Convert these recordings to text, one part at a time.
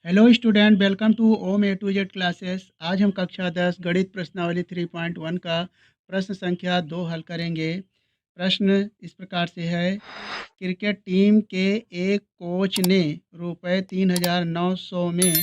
Hello student, welcome to Om A to Z classes. आज हम कक्षा 10 गणित प्रश्नावली 3.1 का प्रश्न संख्या 2 हल करेंगे। प्रश्न इस प्रकार से है। क्रिकेट टीम के एक कोच ने रुपये 3,900 में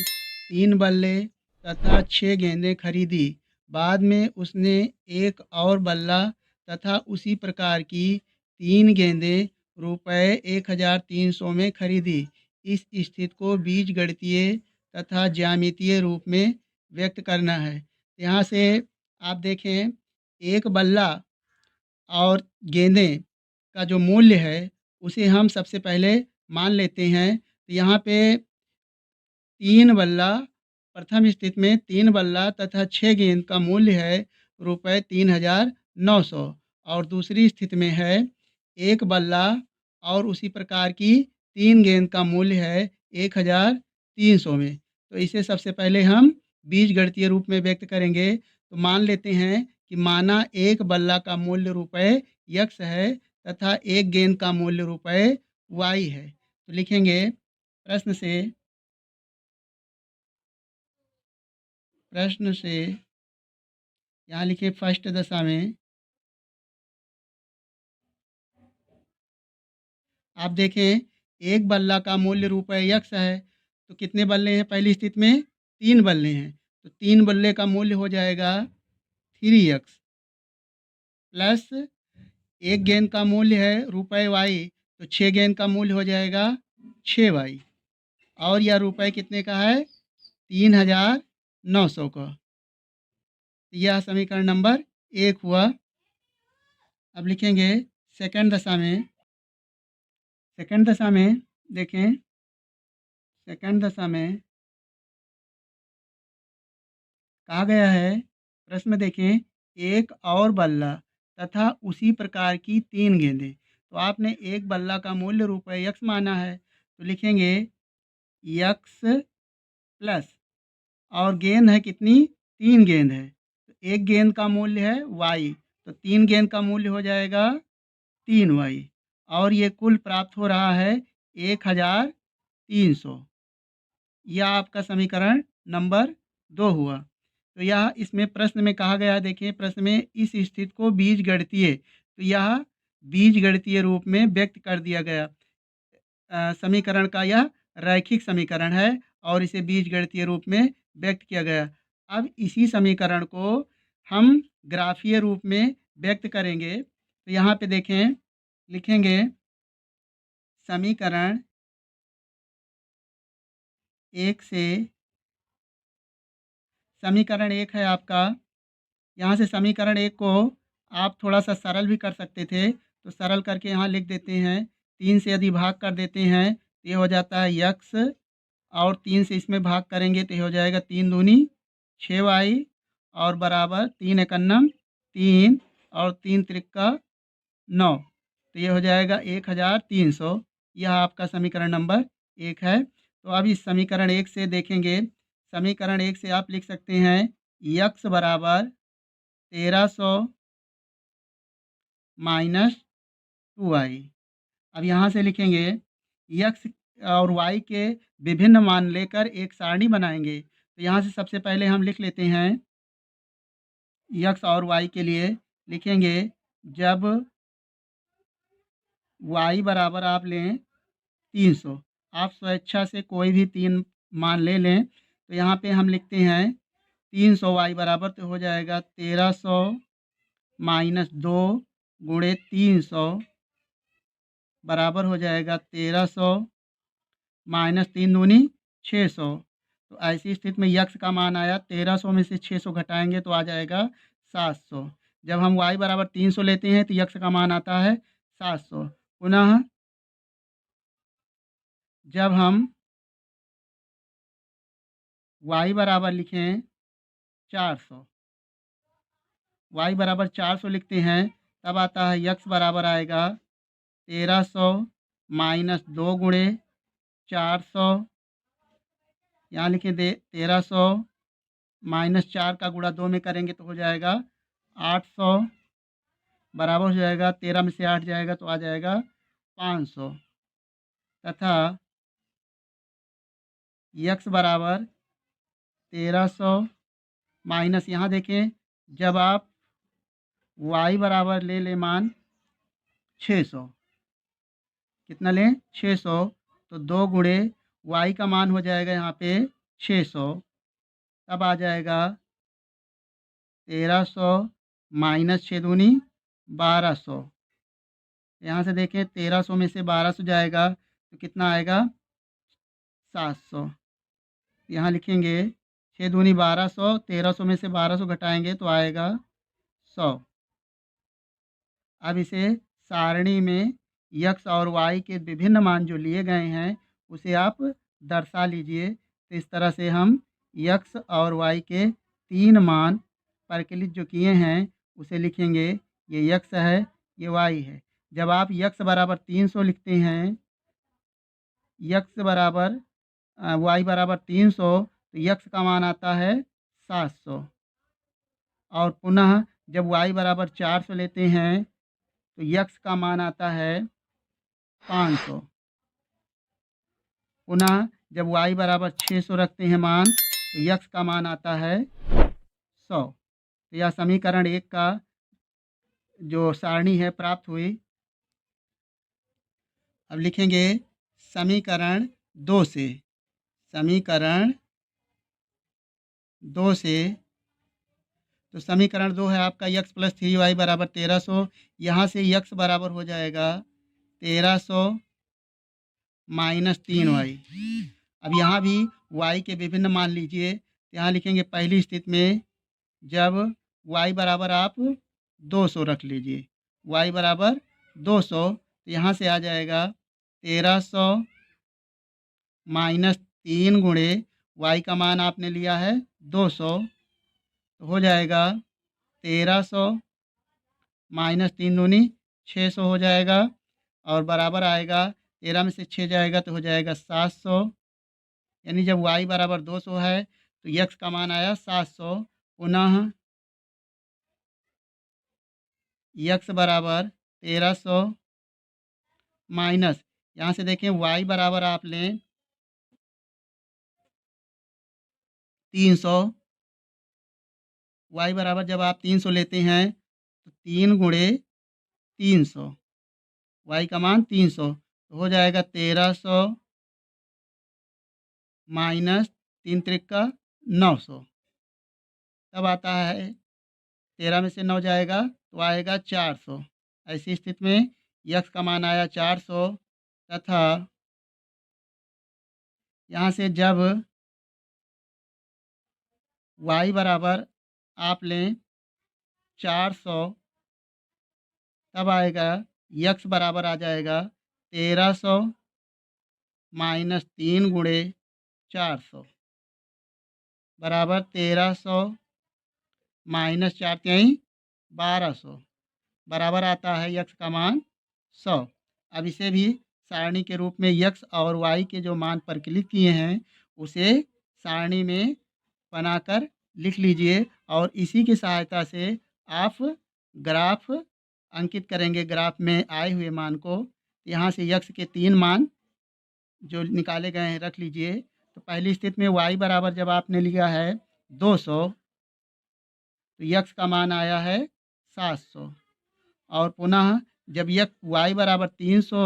3 बल्ले तथा 6 गेंदें खरीदी। बाद में उसने एक और बल्ला तथा उसी प्रकार की 3 गेंदें रुपये 1,300 में खरीदी। इस स्थिति को बीजगणितीय तथा ज्यामितीय रूप में व्यक्त करना है। यहाँ से आप देखें, एक बल्ला और गेंदें का जो मूल्य है उसे हम सबसे पहले मान लेते हैं। तो यहाँ पे 3 बल्ला, प्रथम स्थिति में 3 बल्ला तथा 6 गेंद का मूल्य है रुपये 3,900। और दूसरी स्थिति में है एक बल्ला और उसी प्रकार की 3 गेंद का मूल्य है 1,300 में। तो इसे सबसे पहले हम बीजगणितीय रूप में व्यक्त करेंगे। तो मान लेते हैं कि माना एक बल्ला का मूल्य रुपये यक्स है तथा एक गेंद का मूल्य रुपये वाई है। तो लिखेंगे प्रश्न से यहाँ लिखिए फर्स्ट दशा में आप देखें, एक बल्ला का मूल्य रुपये यक्स है। तो कितने बल्ले हैं? पहली स्थिति में 3 बल्ले हैं। तो 3 बल्ले का मूल्य हो जाएगा 3 यक्स प्लस एक गेंद का मूल्य है रुपये वाई। तो 6 गेंद का मूल्य हो जाएगा 6 वाई। और यह रुपये कितने का है? 3,900 का। यह समीकरण नंबर 1 हुआ। अब लिखेंगे सेकंड दशा में। सेकंड दशा में देखें, सेकंड दशा में कहा गया है, प्रश्न में देखें, एक और बल्ला तथा उसी प्रकार की 3 गेंदें। तो आपने एक बल्ला का मूल्य रुपये यक्स माना है। तो लिखेंगे यक्स प्लस, और गेंद है कितनी? 3 गेंद है। तो एक गेंद का मूल्य है वाई। तो 3 गेंद का मूल्य हो जाएगा 3 वाई। और ये कुल प्राप्त हो रहा है 1,300। यह आपका समीकरण नंबर 2 हुआ। तो यह इसमें प्रश्न में कहा गया है, देखिए प्रश्न में इस स्थिति को बीजगणितीय, तो यह बीजगणितीय रूप में व्यक्त कर दिया गया। समीकरण का यह रैखिक समीकरण है और इसे बीजगणितीय रूप में व्यक्त किया गया। अब इसी समीकरण को हम ग्राफीय रूप में व्यक्त करेंगे। तो यहाँ पे देखें, लिखेंगे समीकरण 1 से, समीकरण 1 है आपका। यहाँ से समीकरण 1 को आप थोड़ा सा सरल भी कर सकते थे। तो सरल करके यहाँ लिख देते हैं, 3 से यदि भाग कर देते हैं तो ये हो जाता है यक्स, और 3 से इसमें भाग करेंगे तो ये हो जाएगा 3 दूनी 6 वाई, और बराबर 3 एकन्नम 3, और 3 त्रिक्का 9। तो ये हो जाएगा 1,300। यह आपका समीकरण नंबर 1 है। तो अब इस समीकरण 1 से देखेंगे, समीकरण 1 से आप लिख सकते हैं यक्स बराबर 1,300 माइनस 2 वाई। अब यहाँ से लिखेंगे यक्स और वाई के विभिन्न मान लेकर एक सारणी बनाएंगे। तो यहाँ से सबसे पहले हम लिख लेते हैं यक्स और वाई के लिए। लिखेंगे जब वाई बराबर आप लें 300, आप स्वेच्छा से कोई भी 3 मान ले लें। तो यहाँ पे हम लिखते हैं 300 वाई बराबर, तो हो जाएगा 1,300 माइनस 2 गुणे 300 बराबर हो जाएगा 1,300 माइनस 3 दूनी 600। तो ऐसी स्थिति में यक्स का मान आया 1,300 में से 600 घटाएंगे तो आ जाएगा 700। जब हम y बराबर 300 लेते हैं तो यक्स का मान आता है 700। पुनः जब हम y बराबर लिखें 400, y बराबर 400 लिखते हैं, तब आता है यक्स बराबर आएगा 1,300 माइनस 2 गुणे 400। यहाँ लिखें 1,300 माइनस 4 का गुणा 2 में करेंगे तो हो जाएगा 800, बराबर हो जाएगा 13 में से 8 जाएगा तो आ जाएगा 500। तथा यक्स बराबर 1300 माइनस यहाँ देखें, जब आप वाई बराबर ले लें मान 600, कितना लें 600, तो 2 गुणे वाई का मान हो जाएगा यहाँ पे 600, तब आ जाएगा 1300 माइनस 6 दूनी 1200। यहाँ से देखें 1300 में से 1200 जाएगा तो कितना आएगा 700। यहाँ लिखेंगे 6 दूनी 1200, 1300 में से 1200 घटाएंगे तो आएगा 100। अब इसे सारणी में यक्स और वाई के विभिन्न मान जो लिए गए हैं उसे आप दर्शा लीजिए। तो इस तरह से हम यक्स और वाई के 3 मान परिकलित जो किए हैं उसे लिखेंगे। ये यक्स है, ये वाई है। जब आप यक्स बराबर 300 लिखते हैं, यक्स बराबर वाई बराबर 300, तो यक्स का मान आता है 700। और पुनः जब वाई बराबर 400 लेते हैं तो यक्स का मान आता है 500। पुनः जब वाई बराबर 600 रखते हैं मान, तो यक्स का मान आता है 100। तो यह समीकरण 1 का जो सारणी है प्राप्त हुई। अब लिखेंगे समीकरण 2 से, समीकरण 2 से, तो समीकरण 2 है आपका यक्स प्लस 3y बराबर 1300। यहाँ से यक्स बराबर हो जाएगा 1300 माइनस 3y। अब यहाँ भी y के विभिन्न मान लीजिए। यहाँ लिखेंगे पहली स्थिति में जब y बराबर आप 200 रख लीजिए, y बराबर 200, तो यहाँ से आ जाएगा 1300 माइनस 3 गुणे y का मान आपने लिया है 200, तो हो जाएगा 1300 माइनस 3 दूनी 600 हो जाएगा, और बराबर आएगा 13 में से 6 जाएगा तो हो जाएगा 700। यानी जब y बराबर 200 है तो यक्स का मान आया 700। पुनः यक्स बराबर 1300 माइनस, यहाँ से देखें y बराबर आप लें 300। y बराबर जब आप 300 लेते हैं तो 3 गुणे 300, y का मान 300, तो हो जाएगा 1300 माइनस 3 त्रिका 900। तब आता है 13 में से 9 जाएगा तो आएगा 400। ऐसी स्थिति में यक्स का मान आया 400, तथा यहाँ से जब y बराबर आप लें 400, तब आएगा यक्स बराबर आ जाएगा 1300 माइनस 3 गुणे 400 बराबर 1300 माइनस 4 त्याई 1200, बराबर आता है यक्स का मान 100। अब इसे भी सारणी के रूप में यक्स और वाई के जो मान परिकलित किए हैं उसे सारणी में बनाकर लिख लीजिए, और इसी की सहायता से आप ग्राफ अंकित करेंगे। ग्राफ में आए हुए मान को यहाँ से यक्स के 3 मान जो निकाले गए हैं रख लीजिए। तो पहली स्थिति में y बराबर जब आपने लिया है 200, तो यक्स का मान आया है 700। और पुनः जब y बराबर 300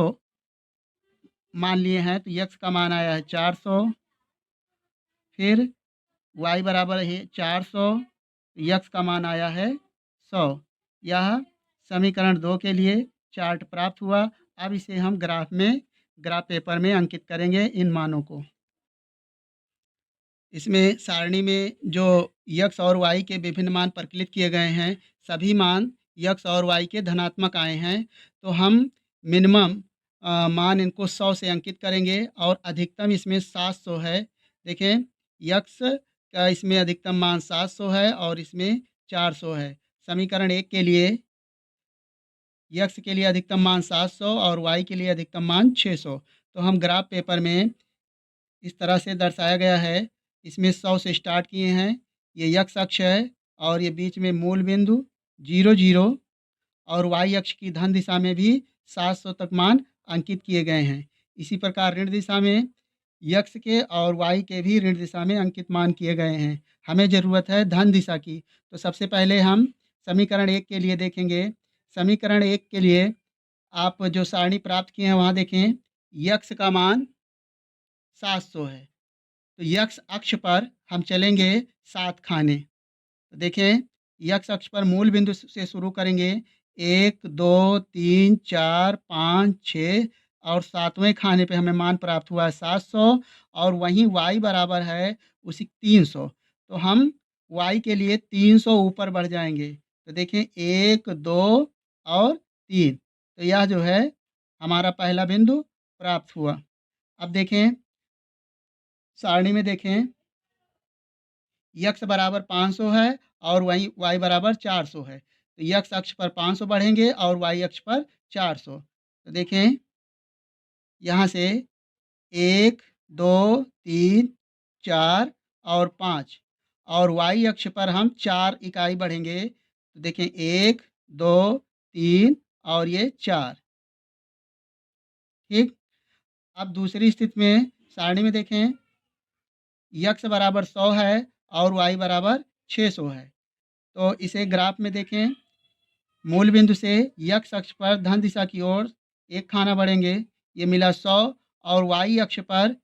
मान लिए हैं तो यक्स का मान आया है 400। फिर y बराबर है 400, यक्स का मान आया है 100। यह समीकरण 2 के लिए चार्ट प्राप्त हुआ। अब इसे हम ग्राफ पेपर में अंकित करेंगे इन मानों को। इसमें सारणी में जो यक्स और वाई के विभिन्न मान परिकलित किए गए हैं, सभी मान यक्स और वाई के धनात्मक आए हैं। तो हम मिनिमम मान इनको 100 से अंकित करेंगे, और अधिकतम इसमें 700 है। देखें यक्स का इसमें अधिकतम मान 700 है और इसमें 400 है। समीकरण 1 के लिए यक्स के लिए अधिकतम मान 700 और वाई के लिए अधिकतम मान 600। तो हम ग्राफ पेपर में इस तरह से दर्शाया गया है। इसमें 100 से स्टार्ट किए हैं, ये यक्स अक्ष है, और ये बीच में मूल बिंदु 0 0, और वाई अक्ष की धन दिशा में भी 700 तक मान अंकित किए गए हैं। इसी प्रकार ऋण दिशा में यक्स के और वाई के भी ऋण दिशा में अंकित मान किए गए हैं। हमें ज़रूरत है धन दिशा की। तो सबसे पहले हम समीकरण 1 के लिए देखेंगे। समीकरण 1 के लिए आप जो सारणी प्राप्त किए हैं वहाँ देखें, यक्स का मान 700 है। तो यक्स अक्ष पर हम चलेंगे 7 खाने। तो देखें, यक्स अक्ष पर मूल बिंदु से शुरू करेंगे, 1 2 3 4 5 6 और 7वें खाने पे हमें मान प्राप्त हुआ है 700 और वहीं y बराबर है उसी 300। तो हम y के लिए 300 ऊपर बढ़ जाएंगे। तो देखें 1 2 और 3, तो यह जो है हमारा पहला बिंदु प्राप्त हुआ। अब देखें, सारणी में देखें, यक्स बराबर 500 है और वहीं y बराबर 400 है। तो यक्स अक्ष पर 500 बढ़ेंगे और y अक्ष पर 400। तो देखें, यहाँ से 1 2 3 4 और 5 और y अक्ष पर हम 4 इकाई बढ़ेंगे। तो देखें 1 2 3 और ये 4। ठीक। अब दूसरी स्थिति में सारणी में देखें, यक्स बराबर 100 है और y बराबर 600 है। तो इसे ग्राफ में देखें, मूल बिंदु से यक्स अक्ष पर धन दिशा की ओर एक खाना बढ़ेंगे, ये मिला 100 और y अक्ष पर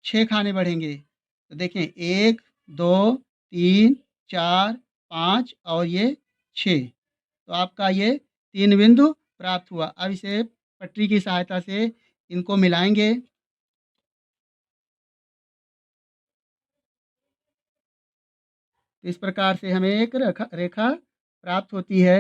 6 खाने बढ़ेंगे। तो देखें 1 2 3 4 5 और ये 6। तो आपका ये 3 बिंदु प्राप्त हुआ। अब इसे पटरी की सहायता से इनको मिलाएंगे। इस प्रकार से हमें एक रेखा प्राप्त होती है।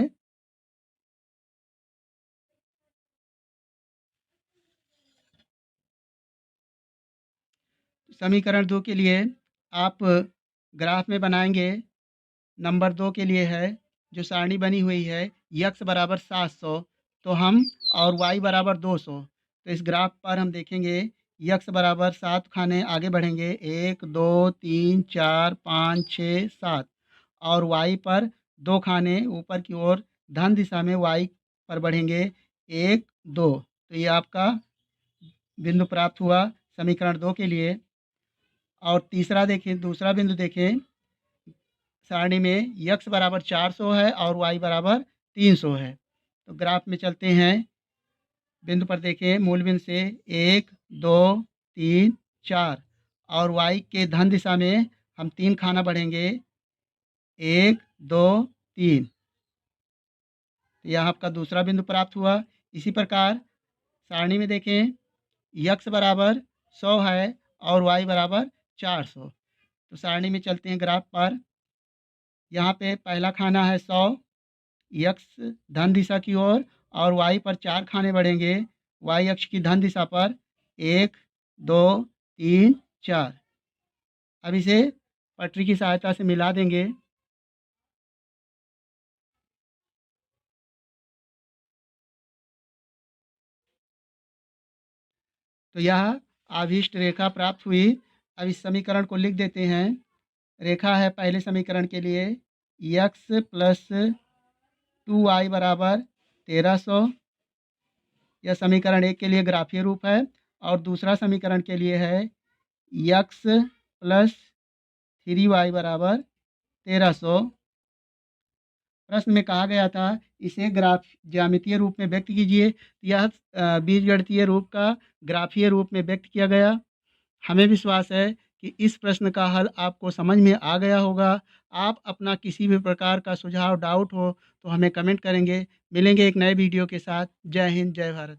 समीकरण 2 के लिए आप ग्राफ में बनाएंगे। नंबर 2 के लिए है, जो सारणी बनी हुई है, यक्स बराबर 700 तो हम और y बराबर 200। तो इस ग्राफ पर हम देखेंगे, यक्स बराबर 7 खाने आगे बढ़ेंगे, 1 2 3 4 5 6 7 और y पर 2 खाने ऊपर की ओर धन दिशा में y पर बढ़ेंगे, 1 2। तो ये आपका बिंदु प्राप्त हुआ समीकरण 2 के लिए। और तीसरा देखें, दूसरा बिंदु देखें, सारणी में यक्स बराबर 400 है और y बराबर 300 है। तो ग्राफ में चलते हैं, बिंदु पर देखें, मूल बिंदु से 1 2 3 4 और y के धन दिशा में हम 3 खाना बढ़ेंगे, 1 2 3। यह आपका दूसरा बिंदु प्राप्त हुआ। इसी प्रकार सारणी में देखें, यक्स बराबर 100 है और y बराबर 400। तो सारणी में चलते हैं ग्राफ पर। यहाँ पे पहला खाना है 100, यक्स धन दिशा की ओर और y पर 4 खाने बढ़ेंगे, y अक्ष की धन दिशा पर, 1 2 3 4। अब इसे पटरी की सहायता से मिला देंगे। तो यह आविष्ट रेखा प्राप्त हुई। अब इस समीकरण को लिख देते हैं। रेखा है पहले समीकरण के लिए, यक्स प्लस 2y बराबर 1300। यह समीकरण 1 के लिए ग्राफीय रूप है। और दूसरा समीकरण के लिए है, यक्स प्लस 3y बराबर 1300। प्रश्न में कहा गया था इसे ग्राफ ज्यामितीय रूप में व्यक्त कीजिए। यह बीजगणितीय रूप का ग्राफीय रूप में व्यक्त किया गया। हमें विश्वास है कि इस प्रश्न का हल आपको समझ में आ गया होगा। आप अपना किसी भी प्रकार का सुझाव डाउट हो तो हमें कमेंट करेंगे। मिलेंगे एक नए वीडियो के साथ। जय हिंद, जय भारत।